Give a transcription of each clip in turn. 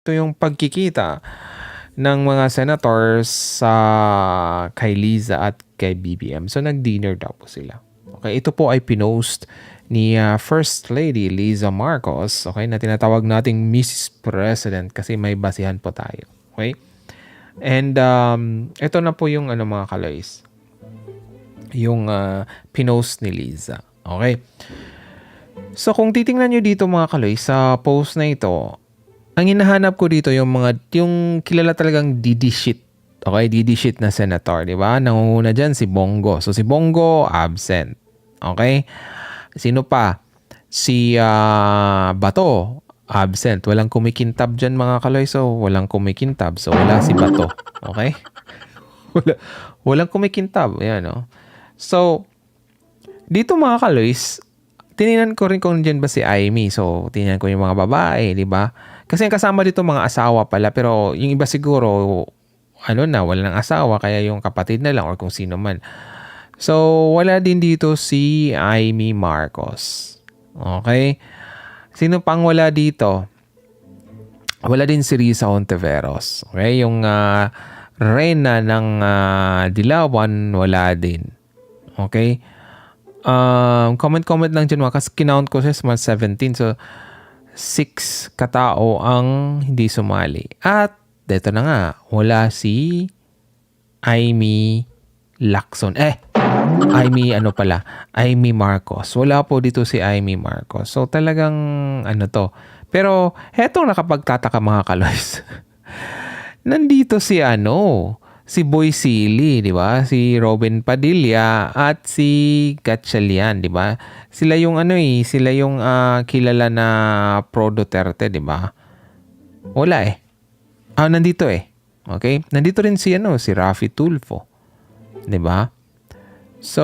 Ito yung pagkikita ng mga senators sa kay Liza at kay BBM. So nag-dinner daw po sila. Okay, ito po ay pinost ni First Lady Liza Marcos, okay, na tinatawag nating Mrs. President kasi may basihan po tayo. Okay? And ito na po yung mga kaloys. Yung pinost ni Liza. Okay? So kung titingnan nyo dito mga kaloy sa post na ito, ang hinahanap ko dito yung kilala talagang DD shit. Okay, DD shit na senator, di ba? Nangunguna dyan si Bongo. So si Bongo absent. Okay? Sino pa? Si Bato absent. Walang kumikintab dyan mga kaloy. So walang kumikintab. So wala si Bato. Okay? Walang kumikintab. Ayan, no? So dito mga kaloys, tinignan ko rin kung dyan ba si Amy. So, tinignan ko yung mga babae, di ba? Kasi ang kasama dito mga asawa pala. Pero yung iba siguro, wala ng asawa. Kaya yung kapatid na lang or kung sino man. So, wala din dito si Amy Marcos. Okay? Sino pang wala dito? Wala din si Risa Ontiveros. Okay? Yung Reyna ng Dilawan, wala din. Okay? Comment lang dyan mga kasi kinount ko siya sa 17. So, 6 katao ang hindi sumali. At, dito na nga, wala si Amy Lacson. Amy Marcos. Wala po dito si Amy Marcos. So, talagang, to. Pero, hetong nakapagtataka mga kaloys. Nandito si Boy Silly, di ba? Si Robin Padilla at si Gatchalian, di ba? Sila yung sila yung kilala na pro Duterte, di ba? Wala eh. Nandito eh. Okay? Nandito rin si Raffy Tulfo. Di ba? So,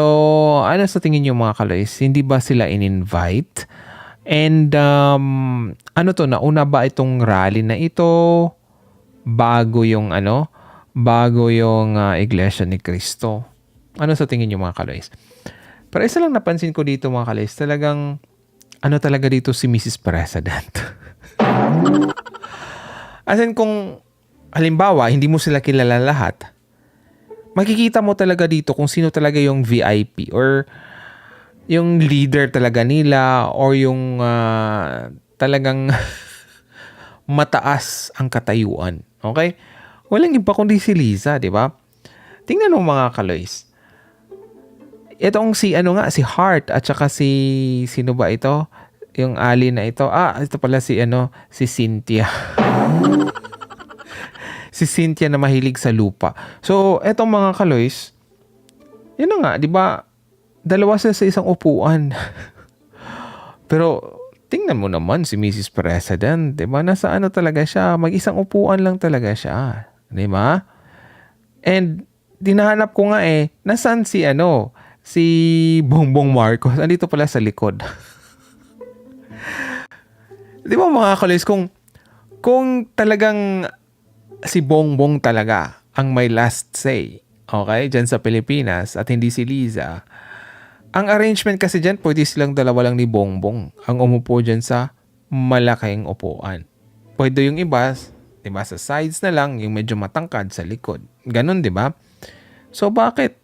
ano sa tingin niyo mga kaloys? Hindi ba sila in-invite? And, nauna ba itong rally na ito? Bago yung Iglesia ni Cristo. Ano sa tingin niyo mga kaloys? Pero isa lang napansin ko dito mga kaloys, talagang talaga dito si Mrs. President. As in kung halimbawa, hindi mo sila kilala lahat, makikita mo talaga dito kung sino talaga yung VIP or yung leader talaga nila or yung talagang mataas ang katayuan. Okay? Walang iba kundi si Liza, di ba? Tingnan mo mga kaloys. Itong si Hart at saka sino ba ito? Yung Ali na ito. Ito pala si Cynthia. Si Cynthia na mahilig sa lupa. So, etong mga kaloys, yun na nga, di ba? Dalawa sila sa isang upuan. Pero, tingnan mo naman si Mrs. President, di ba? Nasa talaga siya, mag-isang upuan lang talaga siya. Di ba? And, dinahanap ko nga nasaan si Bongbong Marcos? Andito pala sa likod. Di ba mga kaloys, kung talagang si Bongbong talaga ang may last say, okay, dyan sa Pilipinas at hindi si Liza, ang arrangement kasi dyan, pwede silang dalawa lang ni Bongbong ang umupo dyan sa malaking upuan. Pwede yung iba, diba, sa sides na lang, yung medyo matangkad sa likod. Ganon, diba? So, bakit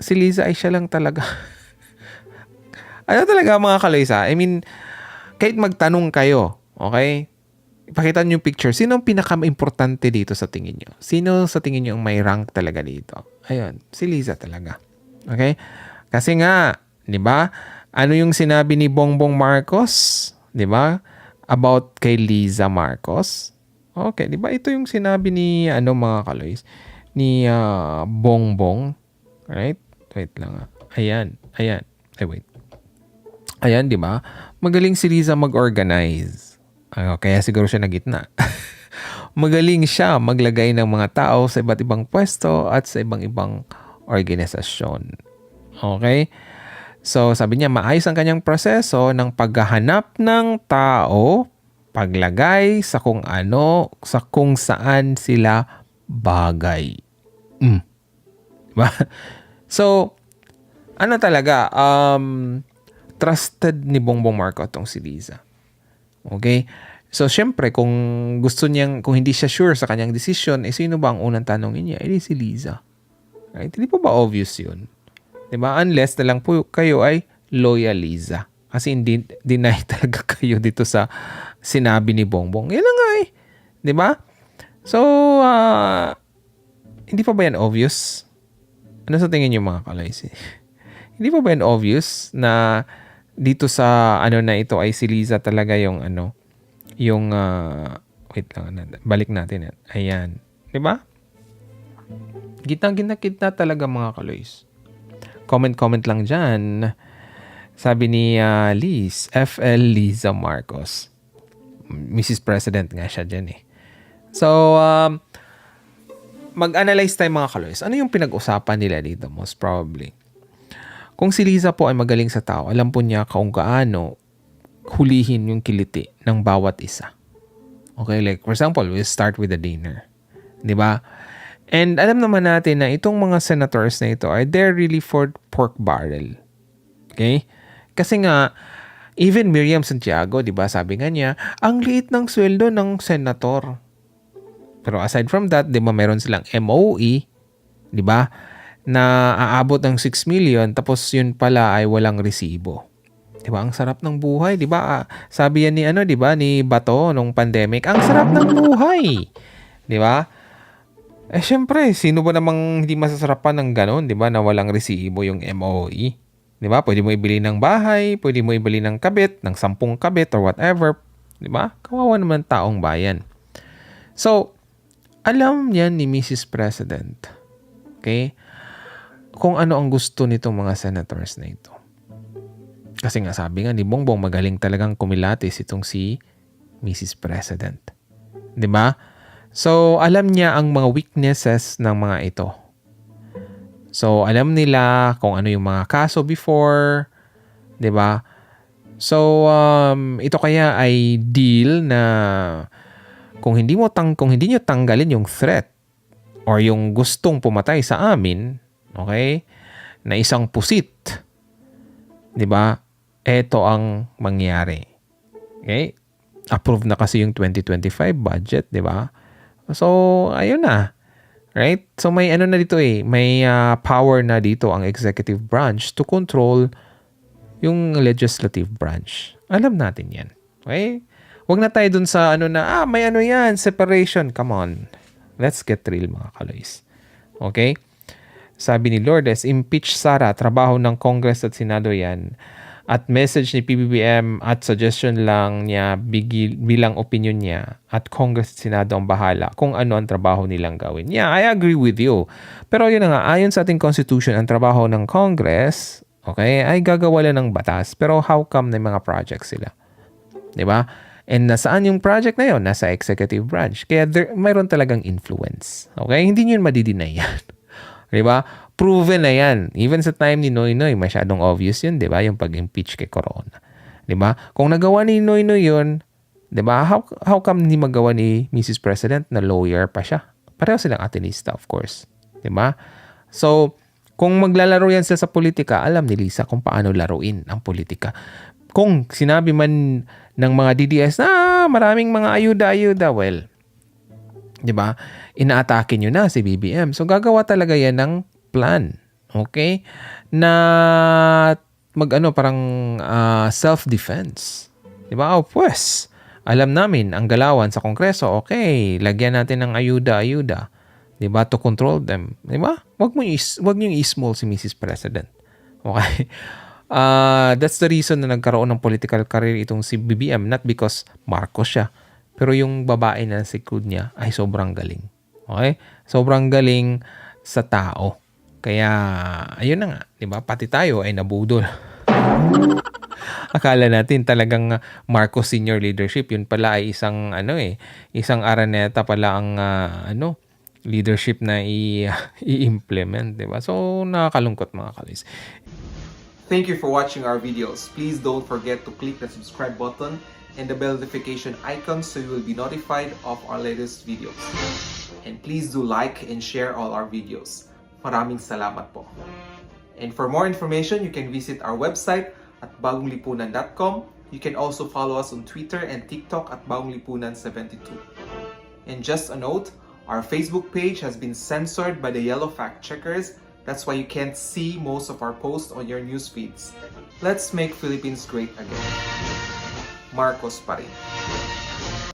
si Liza ay siya lang talaga? Talaga mga kaloysa? I mean, kahit magtanong kayo, okay? Ipakita niyo yung picture. Sino ang pinaka-importante dito sa tingin niyo? Sino sa tingin niyo ang may rank talaga dito? Ayun, si Liza talaga. Okay? Kasi nga, 'di ba? Ano yung sinabi ni Bongbong Marcos, 'di ba? About kay Liza Marcos. Okay, 'di ba? Ito yung sinabi ni mga kaloys ni Bongbong. Right? Wait lang. Ayan. Ay wait. Ayan, 'di ba? Magaling si Liza mag-organize. Kaya siguro siya na gitna. Magaling siya maglagay ng mga tao sa iba't ibang pwesto at sa ibang organisasyon. Okay? So, sabi niya, maayos ang kanyang proseso ng paghahanap ng tao, paglagay sa kung saan sila bagay. Diba? So, talaga, trusted ni Bongbong Marcos itong si Liza. Okay? So, syempre, kung kung hindi siya sure sa kanyang decision, sino ba ang unang tanongin niya? Si Liza. Right? Hindi po ba obvious yun? Diba? Unless na lang po kayo ay loyal Liza. Kasi hindi deny talaga kayo dito sa sinabi ni Bongbong. Yan na nga eh. Diba? So, hindi pa ba yan obvious? Ano sa tingin niyo mga kalays? Hindi pa ba yan obvious na dito sa na ito ay si Liza talaga yung wait lang, balik natin yan. Ayan. Diba? Gitna talaga mga kaloys. Comment lang dyan. Sabi ni Liz, FL Liza Marcos. Mrs. President nga siya dyan eh. So, mag-analyze tayo mga kaloys. Ano yung pinag-usapan nila dito most probably? Kung si Liza po ay magaling sa tao, alam po niya kung gaano hulihin yung kiliti ng bawat isa. Okay, like for example, we'll start with the dinner. Diba? And alam naman natin na itong mga senators na ito are there really for pork barrel. Okay? Kasi nga, even Miriam Santiago, diba, sabi nga niya, ang liit ng sweldo ng senator. Pero aside from that, diba, meron silang MOE, diba, na aabot ng 6 million, tapos yun pala ay walang resibo. Diba, ang sarap ng buhay, diba? Sabi yan ni diba, ni Bato nung pandemic, ang sarap ng buhay. Diba? Syempre, sino ba namang hindi masasarapan ng ganon, diba, na walang resibo yung MOE? Diba? Pwede mo ibili ng bahay, pwede mo ibili ng kabit, ng 10 kabit or whatever. Diba? Kawawa naman taong bayan. So, alam niyan ni Mrs. President, okay, kung ano ang gusto nitong mga senators na ito. Kasi nga sabi nga ni Bongbong, magaling talagang kumilatis itong si Mrs. President. Diba? So, alam niya ang mga weaknesses ng mga ito. So, alam nila kung ano yung mga kaso before. Diba? So, ito kaya ay deal na kung hindi nyo tanggalin yung threat or yung gustong pumatay sa amin, okay, na isang pusit, diba? Ito ang mangyari. Okay? Approved na kasi yung 2025 budget, di ba? So, ayun na. Right? So, may na dito eh. May power na dito ang executive branch to control yung legislative branch. Alam natin yan. Okay? Huwag na tayo dun sa may yan, separation. Come on. Let's get real mga kaloys. Okay? Sabi ni Lourdes, impeach Sara, trabaho ng Congress at Senado yan. At message ni PBBM at suggestion lang niya bilang opinion niya at Congress at Senado ang bahala kung ano ang trabaho nilang gawin. Yeah, I agree with you. Pero yun na nga, ayon sa ating Constitution, ang trabaho ng Congress, okay, ay gagawa lang ng batas. Pero how come na mga projects sila? Diba? And nasaan yung project na yun? Nasa executive branch. Kaya mayroon talagang influence. Okay? Hindi nyo madidinay yan. Diba? Proven na yan. Even sa time ni Noynoy, masyadong obvious yun, diba? Yung pag-impeach kay Corona. Diba? Kung nagawa ni Noynoy yun, diba? How come hindi magawa ni Mrs. President na lawyer pa siya? Pareho silang atinista, of course. Diba? So, kung maglalaro yan sila sa politika, alam ni Lisa kung paano laruin ang politika. Kung sinabi man ng mga DDS na maraming mga ayuda-ayuda, well, diba? Inaatake nyo na si BBM. So, gagawa talaga yan ng plan. Okay? Na parang self-defense. Diba? Pues, alam namin, ang galawan sa Kongreso, okay, lagyan natin ng ayuda-ayuda. Diba? To control them. Diba? Wag nyo i-small si Mrs. President. Okay? That's the reason na nagkaroon ng political career itong si BBM. Not because Marcos siya. Pero yung babae na sikod niya ay sobrang galing. Okay? Sobrang galing sa tao. Kaya, ayun na nga. Diba? Pati tayo ay nabudol. Akala natin talagang Marcos senior leadership. Yun pala ay isang, isang Araneta pala ang, leadership na i-implement. Diba? So, nakakalungkot mga kalis. Thank you for watching our videos. Please don't forget to click the subscribe button and the bell notification icon so you will be notified of our latest videos. And please do like and share all our videos. Maraming salamat po. And for more information, you can visit our website at bagonglipunan.com You can also follow us on Twitter and TikTok at Baunglipunan72. And just a note, our Facebook page has been censored by the yellow fact checkers. That's why you can't see most of our posts on your news feeds. Let's make Philippines great again. Marcos pa rin.